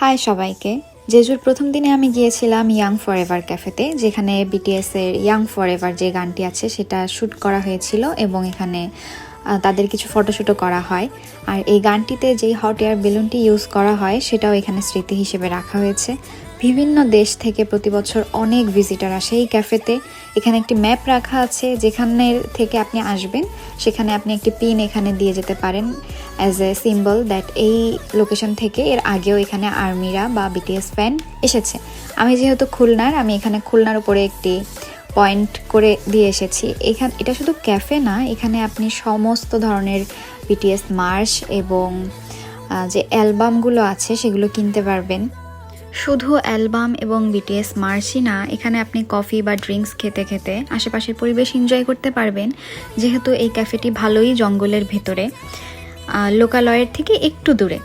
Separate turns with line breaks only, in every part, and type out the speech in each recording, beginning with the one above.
High সবাইকে। জেজুর প্রথম দিনে আমি গিয়েছিলাম ইয়াং ফরএভার ক্যাফেতে, যেখানে বিটিএস এর ইয়াং ফরএভার যে গানটি আছে সেটা শ্যুট করা হয়েছিল এবং এখানে তাদের কিছু ফটোশ্যুটও করা হয়। আর এই গানটিতে যেই হট এয়ার বেলুনটি ইউজ করা হয় সেটাও এখানে স্মৃতি হিসেবে রাখা হয়েছে। বিভিন্ন দেশ থেকে প্রতি বছর অনেক ভিজিটার আসে এই ক্যাফেতে। এখানে একটি ম্যাপ রাখা আছে, যেখানে থেকে আপনি আসবেন সেখানে আপনি একটি পিন এখানে দিয়ে যেতে পারেন অ্যাজ এ সিম্বল দ্যাট এই লোকেশন থেকে এর আগেও এখানে আর্মিরা বা বিটিএস ফ্যান এসেছে। আমি যেহেতু খুলনার, আমি এখানে খুলনার উপরে একটি পয়েন্ট করে দিয়ে এসেছি। এটা শুধু ক্যাফে না, এখানে আপনি সমস্ত ধরনের বিটিএস মার্চ এবং যে অ্যালবামগুলো আছে সেগুলো কিনতে পারবেন। শুধু অ্যালবাম এবং বিটিএস মার্চই না, এখানে আপনি কফি বা ড্রিঙ্কস খেতে খেতে আশেপাশের পরিবেশ এনজয় করতে পারবেন, যেহেতু এই ক্যাফেটি ভালোই জঙ্গলের ভেতরে, লোকালয়ের থেকে একটু দূরে।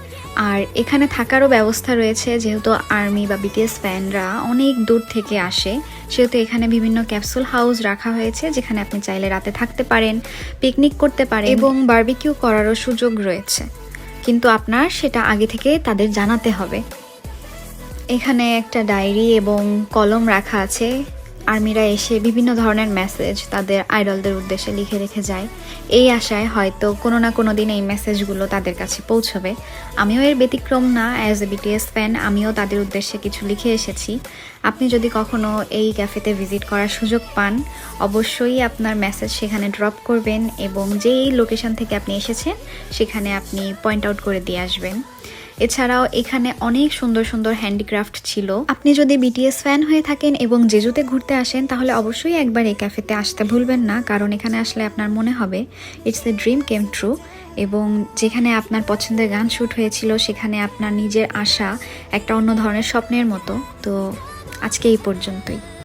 আর এখানে থাকারও ব্যবস্থা রয়েছে, যেহেতু আর্মি বা বিটিএস ফ্যানরা অনেক দূর থেকে আসে, সেহেতু এখানে বিভিন্ন ক্যাপসুল হাউস রাখা হয়েছে, যেখানে আপনি চাইলে রাতে থাকতে পারেন, পিকনিক করতে পারেন এবং বারবিকিউ করারও সুযোগ রয়েছে, কিন্তু আপনার সেটা আগে থেকে তাদের জানাতে হবে। এখানে একটা ডায়েরি এবং কলম রাখা আছে। আর্মিরা এসে বিভিন্ন ধরনের মেসেজ তাদের আইডলদের উদ্দেশ্যে লিখে রেখে যায়, এই আশায় হয়তো কোনো না কোনো দিন এই মেসেজগুলো তাদের কাছে পৌঁছবে। আমিও এর ব্যতিক্রম না, অ্যাজ এ বিটিএস ফ্যান আমিও তাদের উদ্দেশ্যে কিছু লিখে এসেছি। আপনি যদি কখনো এই ক্যাফেতে ভিজিট করার সুযোগ পান, অবশ্যই আপনার মেসেজ সেখানে ড্রপ করবেন এবং যেই লোকেশন থেকে আপনি এসেছেন সেখানে আপনি পয়েন্ট আউট করে দিয়ে আসবেন। এছাড়াও এখানে অনেক সুন্দর সুন্দর হ্যান্ডিক্রাফট ছিল। আপনি যদি বিটিএস ফ্যান হয়ে থাকেন এবং জেজুতে ঘুরতে আসেন, তাহলে অবশ্যই একবার এই ক্যাফেতে আসতে ভুলবেন না, কারণ এখানে আসলে আপনার মনে হবে it's a dream came true. এবং যেখানে আপনার পছন্দের গান শ্যুট হয়েছিল সেখানে আপনার নিজের আশা একটা অন্য ধরনের স্বপ্নের মতো। তো আজকে এই পর্যন্তই।